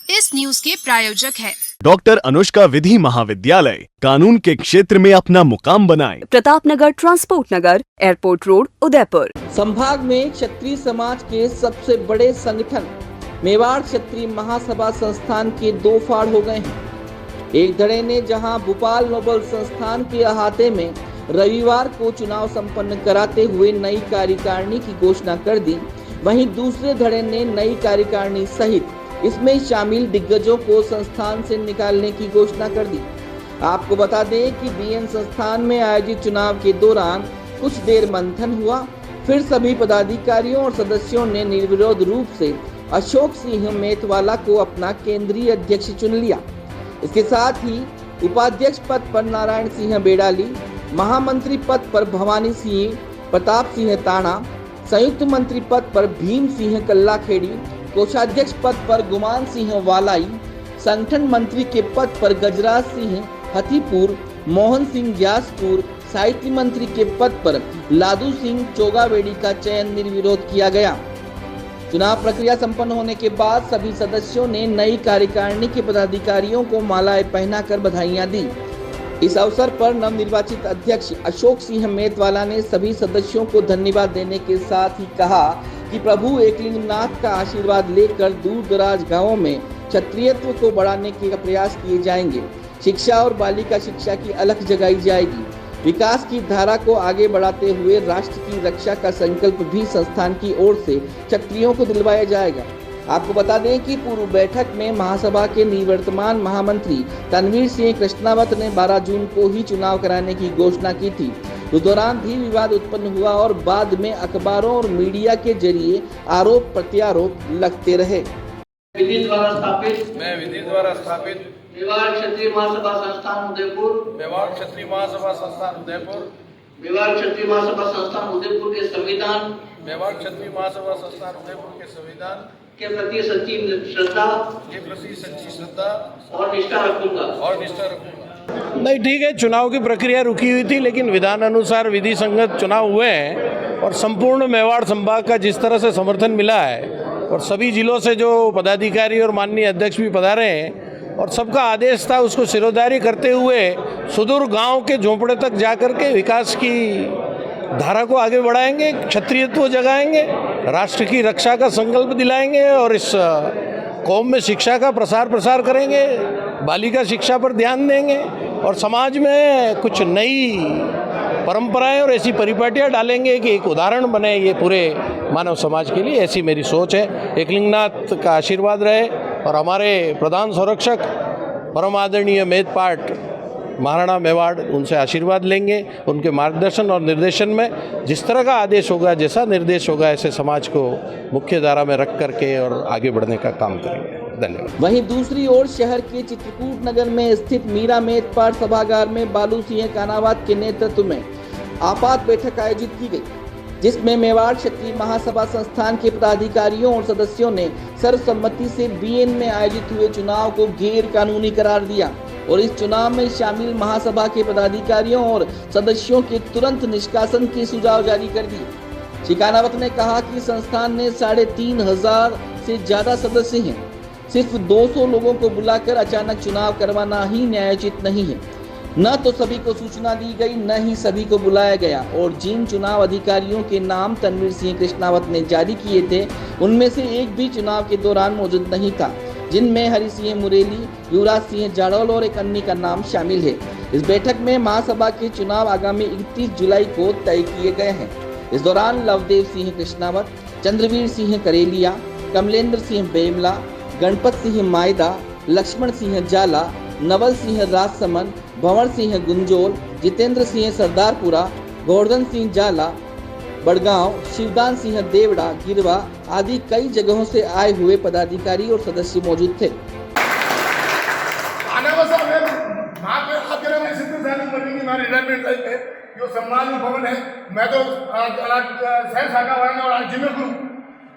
इस न्यूज के प्रायोजक है डॉक्टर अनुष्का विधि महाविद्यालय। कानून के क्षेत्र में अपना मुकाम बनाएं। प्रतापनगर, ट्रांसपोर्ट नगर, एयरपोर्ट रोड, उदयपुर। संभाग में क्षत्रिय समाज के सबसे बड़े संगठन मेवाड़ क्षत्रिय महासभा संस्थान के दो फाड़ हो गए हैं। एक धड़े ने जहां भोपाल नोबल संस्थान के अहाते में रविवार को चुनाव संपन्न कराते हुए नई कार्यकारिणी की घोषणा कर दी, वहीं दूसरे धड़े ने नई कार्यकारिणी सहित इसमें शामिल दिग्गजों को संस्थान से निकालने की घोषणा कर दी। आपको बता दें कि बीएन संस्थान में आयोजित चुनाव के दौरान कुछ देर मंथन हुआ, फिर सभी पदाधिकारियों और सदस्यों ने निर्विरोध रूप से अशोक सिंह मेथवाला को अपना केंद्रीय अध्यक्ष चुन लिया। इसके साथ ही उपाध्यक्ष पद पर नारायण सिंह बेडाली, महामंत्री पद पर भवानी सिंह प्रताप सिंह ताना, संयुक्त मंत्री पद पर भीम सिंह कल्लाखेड़ी, कोषाध्यक्ष पद पर गुमान सिंह वालाई, संगठन मंत्री के पद पर गजराज सिंह हथीपुर, मोहन सिंह ग्यासपुर, साहित्य मंत्री के पद पर लादू सिंह चोगावेड़ी का चयन निर्विरोध किया गया। चुनाव प्रक्रिया संपन्न होने के बाद सभी सदस्यों ने नई कार्यकारिणी के पदाधिकारियों को मालाएं पहनाकर बधाइयां दी। इस अवसर पर नवनिर्वाचित अध्यक्ष अशोक सिंह मेथवाला ने सभी सदस्यों को धन्यवाद देने के साथ ही कहा कि प्रभु एकलिंगनाथ का आशीर्वाद लेकर दूर दराज गाँवों में क्षत्रियत्व को बढ़ाने के प्रयास किए जाएंगे। शिक्षा और बालिका शिक्षा की अलख जगाई जाएगी। विकास की धारा को आगे बढ़ाते हुए राष्ट्र की रक्षा का संकल्प भी संस्थान की ओर से क्षत्रियों को दिलवाया जाएगा। आपको बता दें कि पूर्व बैठक में महासभा के निवर्तमान महामंत्री तनवीर सिंह कृष्णावत ने 12 जून को ही चुनाव कराने की घोषणा की थी। उस दौरान भी विवाद उत्पन्न हुआ और बाद में अखबारों और मीडिया के जरिए आरोप प्रत्यारोप लगते रहे। विधि द्वारा स्थापित मेवाड़ क्षत्रिय महासभा संस्थान उदयपुर, मेवाड़ क्षत्रिय महासभा संस्थान उदयपुर, मेवाड़ क्षत्रिय महासभा संस्थान उदयपुर के संविधान, मेवाड़ क्षत्रिय महासभा संस्थान उदयपुर के संविधान के प्रति सच्ची श्रद्धा और निष्ठा रखूंगा। नहीं, ठीक है, चुनाव की प्रक्रिया रुकी हुई थी, लेकिन विधान अनुसार विधि संगत चुनाव हुए हैं और संपूर्ण मेवाड़ संभाग का जिस तरह से समर्थन मिला है और सभी जिलों से जो पदाधिकारी और माननीय अध्यक्ष भी पधारे हैं और सबका आदेश था, उसको सिरोधारी करते हुए सुदूर गांव के झोंपड़े तक जाकर के विकास की धारा को आगे बढ़ाएंगे, क्षत्रियत्व जगाएंगे, राष्ट्र की रक्षा का संकल्प दिलाएंगे और इस कौम में शिक्षा का प्रसार करेंगे, बालिका शिक्षा पर ध्यान देंगे और समाज में कुछ नई परंपराएं और ऐसी परिपाटियां डालेंगे कि एक उदाहरण बने ये पूरे मानव समाज के लिए। ऐसी मेरी सोच है। एकलिंगनाथ का आशीर्वाद रहे और हमारे प्रधान संरक्षक परम आदरणीय मेदपाट महाराणा मेवाड़, उनसे आशीर्वाद लेंगे। उनके मार्गदर्शन और निर्देशन में जिस तरह का आदेश होगा, जैसा निर्देश होगा, ऐसे समाज को मुख्य धारा में रख करके और आगे बढ़ने का काम करेंगे। धन्यवाद। वहीं दूसरी ओर शहर के चित्रकूट नगर में स्थित मीरा मेदपाट सभागार में बालू सिंह कानावत के नेतृत्व में आपात बैठक आयोजित की गई, जिसमें मेवाड़ क्षत्रिय महासभा संस्थान के पदाधिकारियों और सदस्यों ने सर्वसम्मति से बीएन में आयोजित हुए चुनाव को गैर कानूनी करार दिया और इस चुनाव में शामिल महासभा के पदाधिकारियों और सदस्यों के तुरंत निष्कासन के सुझाव जारी कर दिए। श्री कानावत ने कहा कि संस्थान ने 3,500 से ज्यादा सदस्य हैं। सिर्फ 200 लोगों को बुलाकर अचानक चुनाव करवाना ही न्यायोचित नहीं है। न तो सभी को सूचना दी गई, न ही सभी को बुलाया गया और जिन चुनाव अधिकारियों के नाम तनवीर सिंह कृष्णावत ने जारी किए थे, उनमें से एक भी चुनाव के दौरान मौजूद नहीं था, जिनमें हरि सिंह मुरेली, युवराज सिंह जाडौल और एक अन्य का नाम शामिल है। इस बैठक में महासभा के चुनाव आगामी 31 जुलाई को तय किए गए हैं। इस दौरान लवदेव सिंह कृष्णावत, चंद्रवीर सिंह करेलिया, कमलेंद्र सिंह बेमला, गणपत सिंह मायदा, लक्ष्मण सिंह जाला, नवल सिंह राजसमंद, भंवर सिंह गुंजोल, जितेंद्र सिंह सरदारपुरा, गोवर्धन सिंह जाला बड़गांव, शिवदान सिंह देवड़ा गिरवा आदि कई जगहों से आए हुए पदाधिकारी और सदस्य मौजूद थे। भवन है, मैं तो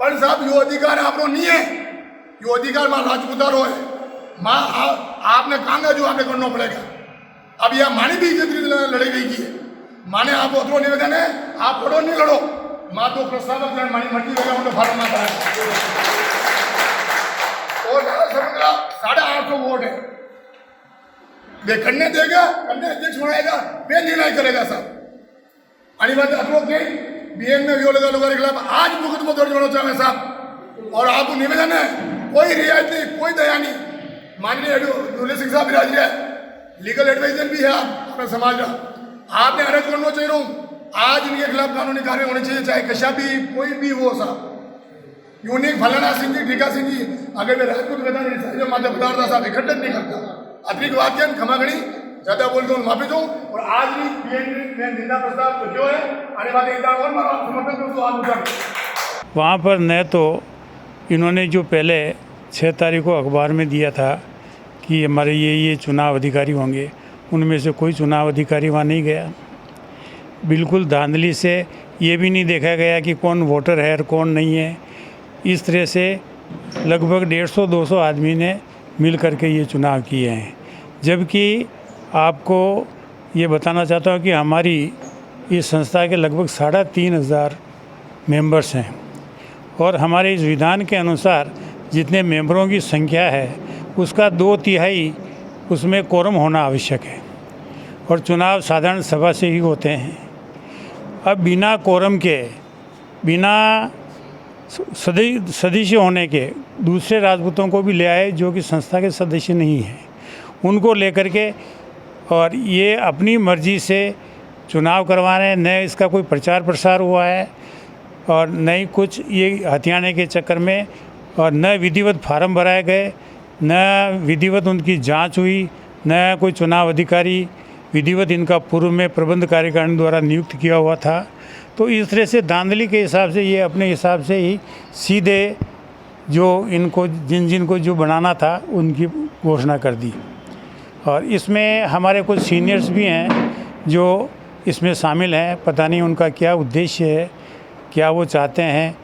पर साहब यो अधिकार आप नहीं है, यो अधिकार मां राजपूतारो है, मां आपने काम जो आपने करना पड़ेगा। अब यह मानी भी इज्जत लड़ाई गई की है, माने आप उतरो निवेदन है, आप लड़ो नहीं लड़ो, मां तो प्रस्तावक मानी मर्जी रहेगा, उनको फार्म ना कराए। ₹850 वोट है, वे करने देगा, करने अध्यक्ष बनाएगा, वे निर्णय करेगा साहब। आणि बात आप लोग बीएन में विरोध लोगों के खिलाफ आज मुकदमा दर्ज होना चाहिए साहब। और आपको निवेदन है, कोई रियायत नहीं, कोई दया नहीं। माननीय दुर्ले सिंह साहब विराज है, लीगल एडवाइजर भी है आप अपने समाज का, आपने अर्ज करना चाहिए। आज इनके खिलाफ कानूनी कार्रवाई होनी चाहिए, चाहे कशा भी कोई भी हो साहब। यूनिक फलाना सिंह जी, टीका सिंह जी, अगर मैं राजपूत वेतन माता पदार्थ साहब इकट्ठे नहीं करता, अतिरिक्त वाक्य क्षमागणी ज्यादा बोलते हूँ, माफी दो। और आज भी निंदा प्रस्ताव जो है आने वाले समर्थन करते आज वहाँ पर न तो इन्होंने जो पहले 6 तारीख को अखबार में दिया था कि हमारे ये चुनाव अधिकारी होंगे, उनमें से कोई चुनाव अधिकारी वहाँ नहीं गया। बिल्कुल धांधली से ये भी नहीं देखा गया कि कौन वोटर है और कौन नहीं है। इस तरह से लगभग 150-200 आदमी ने मिल करके ये चुनाव किए हैं। जबकि आपको ये बताना चाहता हूँ कि हमारी इस संस्था के लगभग 3,500 मेंबर्स हैं और हमारे इस विधान के अनुसार जितने मेंबरों की संख्या है उसका 2/3 उसमें कोरम होना आवश्यक है और चुनाव साधारण सभा से ही होते हैं। अब बिना कोरम के, बिना सदस्य होने के दूसरे राजपूतों को भी ले आए जो कि संस्था के सदस्य नहीं हैं, उनको लेकर के और ये अपनी मर्जी से चुनाव करवा रहे हैं। न इसका कोई प्रचार प्रसार हुआ है और न ही कुछ ये हथियाने के चक्कर में, और न विधिवत फार्म भराए गए, न विधिवत उनकी जांच हुई, न कोई चुनाव अधिकारी विधिवत इनका पूर्व में प्रबंध कार्यकारिणी द्वारा नियुक्त किया हुआ था। तो इस तरह से धांधली के हिसाब से ये अपने हिसाब से ही सीधे जो इनको जिनको जो बनाना था उनकी घोषणा कर दी। और इसमें हमारे कुछ सीनियर्स भी हैं जो इसमें शामिल हैं। पता नहीं उनका क्या उद्देश्य है, क्या वो चाहते हैं।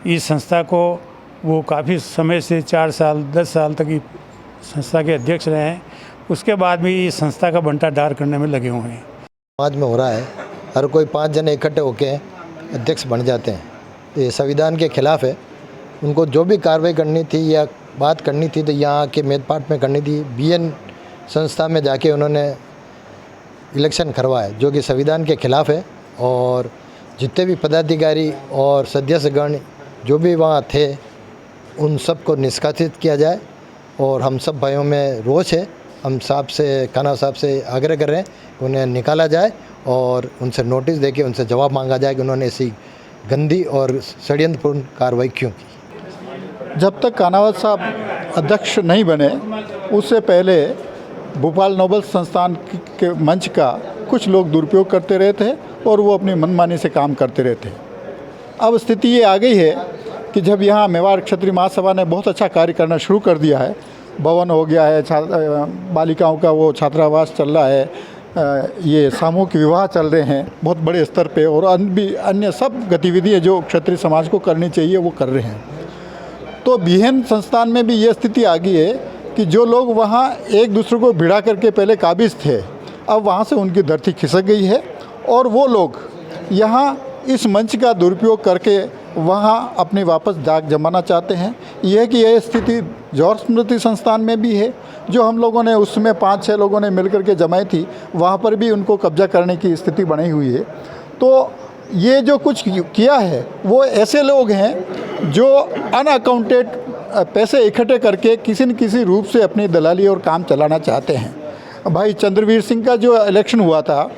इस संस्था को वो काफ़ी समय से 4 साल 10 साल तक संस्था के अध्यक्ष रहे हैं, उसके बाद भी इस संस्था का बंटाढार करने में लगे हुए हैं। समाज में हो रहा है, हर कोई 5 जने इकट्ठे होके अध्यक्ष बन जाते हैं, ये संविधान के खिलाफ है। उनको जो भी कार्रवाई करनी थी या बात करनी थी तो यहाँ के मेदपाट में करनी थी। बीएन संस्था में जाके उन्होंने इलेक्शन करवाया जो कि संविधान के खिलाफ है। और जितने भी पदाधिकारी और सदस्यगण जो भी वहाँ थे उन सब को निष्कासित किया जाए। और हम सब भाइयों में रोष है, हम साहब से, खाना साहब से आग्रह कर रहे हैं कि उन्हें निकाला जाए और उनसे नोटिस देके उनसे जवाब मांगा जाए कि उन्होंने ऐसी गंदी और षड्यंत्रपूर्ण कार्रवाई क्यों की। जब तक कानावत साहब अध्यक्ष नहीं बने उससे पहले भोपाल नोबल संस्थान के मंच का कुछ लोग दुरुपयोग करते रहे थे और वो अपनी मनमानी से काम करते रहते। अब स्थिति ये आ गई है कि जब यहाँ मेवाड़ क्षत्रिय महासभा ने बहुत अच्छा कार्य करना शुरू कर दिया है, भवन हो गया है, बालिकाओं का वो छात्रावास चल रहा है, ये सामूहिक विवाह चल रहे हैं बहुत बड़े स्तर पे, और अन्य सब गतिविधियाँ जो क्षत्रिय समाज को करनी चाहिए वो कर रहे हैं। तो बीएन संस्थान में भी ये स्थिति आ गई है कि जो लोग वहाँ एक दूसरे को भिड़ा करके पहले काबिज थे, अब वहाँ से उनकी धरती खिसक गई है और वो लोग यहाँ इस मंच का दुरुपयोग करके वहाँ अपनी वापस दाग जमाना चाहते हैं। यह कि यह स्थिति जौहर स्मृति संस्थान में भी है, जो हम लोगों ने उसमें 5-6 लोगों ने मिलकर के जमाई थी, वहाँ पर भी उनको कब्जा करने की स्थिति बनी हुई है। तो ये जो कुछ किया है वो ऐसे लोग हैं जो अनअकाउंटेड पैसे इकट्ठे करके किसी न किसी रूप से अपनी दलाली और काम चलाना चाहते हैं। भाई चंद्रवीर सिंह का जो इलेक्शन हुआ था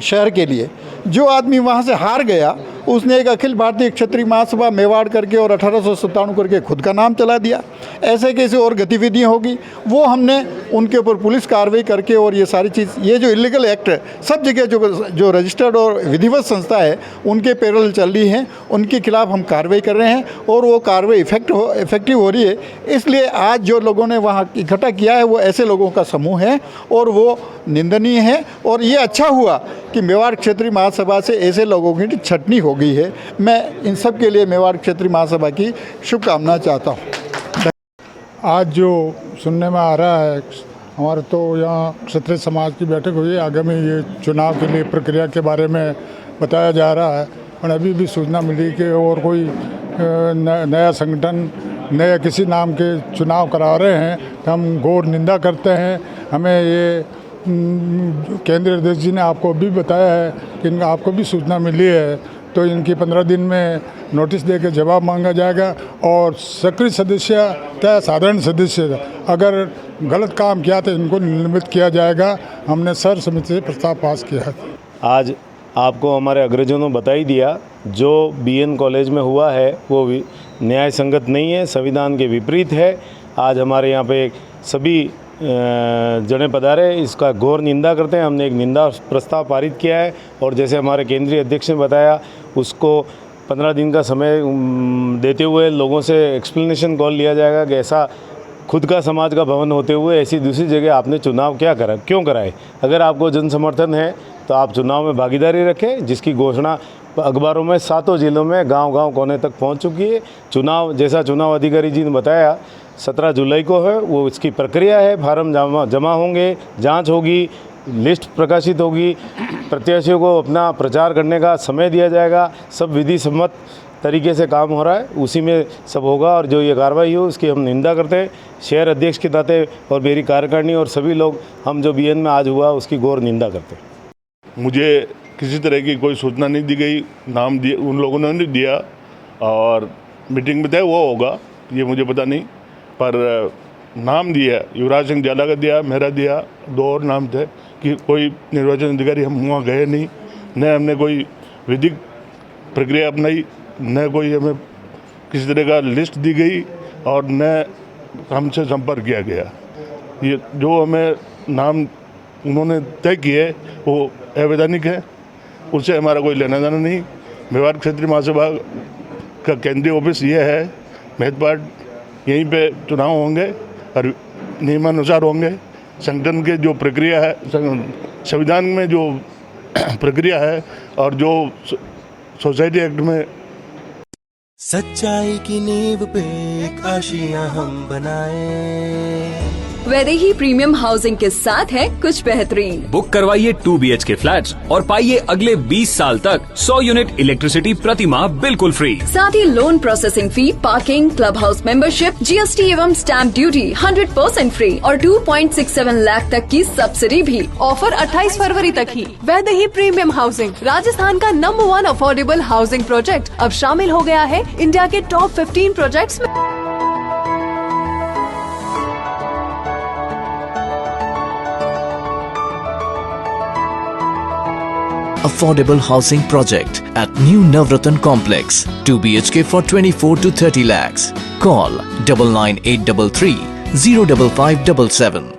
शहर के लिए, जो आदमी वहाँ से हार गया उसने एक अखिल भारतीय क्षत्रिय महासभा मेवाड़ करके और 1897 करके खुद का नाम चला दिया। ऐसे कैसे और गतिविधियाँ होगी, वो हमने उनके ऊपर पुलिस कार्रवाई करके और ये सारी चीज़, ये जो इलीगल एक्ट सब जगह जो रजिस्टर्ड और विधिवत संस्था है उनके पैरोल चल रही हैं, उनके खिलाफ हम कार्रवाई कर रहे हैं और वो कार्रवाई इफेक्टिव हो रही है। इसलिए आज जो लोगों ने वहाँ इकट्ठा किया है वो ऐसे लोगों का समूह है और वो निंदनीय है। और ये अच्छा हुआ कि मेवाड़ क्षेत्रीय महासभा से ऐसे लोगों की छटनी हो गई है। मैं इन सब के लिए मेवाड़ क्षेत्रीय महासभा की शुभकामना चाहता हूँ। आज जो सुनने में आ रहा है, हमारे तो यहाँ क्षत्रिय समाज की बैठक हुई है, आगामी ये चुनाव के लिए प्रक्रिया के बारे में बताया जा रहा है। और अभी भी सूचना मिली कि और कोई नया संगठन नए किसी नाम के चुनाव करा रहे हैं तो हम घोर निंदा करते हैं। हमें ये केंद्रीय अध्यक्ष जी ने आपको भी बताया है कि इनका आपको भी सूचना मिली है, तो इनकी 15 दिन में नोटिस देकर जवाब मांगा जाएगा। और सक्रिय सदस्य क्या साधारण सदस्य अगर गलत काम किया तो इनको निलंबित किया जाएगा। हमने सर्व समिति से प्रस्ताव पास किया है। आज आपको हमारे अग्रजों ने बता ही दिया, जो बीएन कॉलेज में हुआ है वो न्याय संगत नहीं है, संविधान के विपरीत है। आज हमारे यहाँ पे सभी जने पधारे, इसका घोर निंदा करते हैं। हमने एक निंदा प्रस्ताव पारित किया है और जैसे हमारे केंद्रीय अध्यक्ष ने बताया, उसको 15 दिन का समय देते हुए लोगों से एक्सप्लेनेशन कॉल लिया जाएगा कि ऐसा खुद का समाज का भवन होते हुए ऐसी दूसरी जगह आपने चुनाव क्यों कराए। अगर आपको जन समर्थन है तो आप चुनाव में भागीदारी रखें, जिसकी घोषणा अखबारों में 7 जिलों में गांव-गांव कोने तक पहुंच चुकी है। जैसा चुनाव अधिकारी जी ने बताया 17 जुलाई को है, वो इसकी प्रक्रिया है। फार्म जमा होंगे, जांच होगी, लिस्ट प्रकाशित होगी, प्रत्याशियों को अपना प्रचार करने का समय दिया जाएगा। सब विधि सम्मत तरीके से काम हो रहा है, उसी में सब होगा। और जो ये कार्रवाई हो उसकी हम निंदा करते हैं शहर अध्यक्ष के नाते, और मेरी कार्यकारिणी और सभी लोग हम जो बीएन में आज हुआ उसकी घोर निंदा करते हैं। मुझे किसी तरह की कोई सूचना नहीं दी गई, नाम दिए उन लोगों ने नहीं दिया, और मीटिंग में तय वो होगा ये मुझे पता नहीं, पर नाम दिया युवराज सिंह जाला का दिया, मेरा दिया, 2 और नाम थे कि कोई निर्वाचन अधिकारी हम वहाँ गए नहीं, न हमने कोई विधिक प्रक्रिया अपनाई, न कोई हमें किसी तरह का लिस्ट दी गई और न हमसे संपर्क किया गया। ये जो हमें नाम उन्होंने तय किए वो अवैधानिक है, उससे हमारा कोई लेना देना नहीं। मेवाड़ क्षेत्रीय महासभा का केंद्रीय ऑफिस ये है मेहतपाट, यहीं पे चुनाव होंगे और नियमानुसार होंगे। संगठन के जो प्रक्रिया है, संविधान में जो प्रक्रिया है और जो सोसाइटी एक्ट में, सच्चाई की नींव पे एक आशियां हम बनाए। वैदेही प्रीमियम हाउसिंग के साथ है कुछ बेहतरीन। बुक करवाइए 2 BHK फ्लैट्स और पाइए अगले 20 साल तक 100 यूनिट इलेक्ट्रिसिटी प्रति माह बिल्कुल फ्री। साथ ही loan processing fee, parking, club house membership, GST एवं स्टैम्प ड्यूटी 100% फ्री और 2.67 लाख तक की सब्सिडी भी। ऑफर 28 फरवरी तक ही। वैदेही प्रीमियम हाउसिंग राजस्थान का नंबर 1 अफोर्डेबल हाउसिंग प्रोजेक्ट अब शामिल हो गया है इंडिया के टॉप 15 प्रोजेक्ट्स में। Affordable housing project at New Navratan Complex, 2 BHK for 24 to 30 lakhs. Call 9983305577.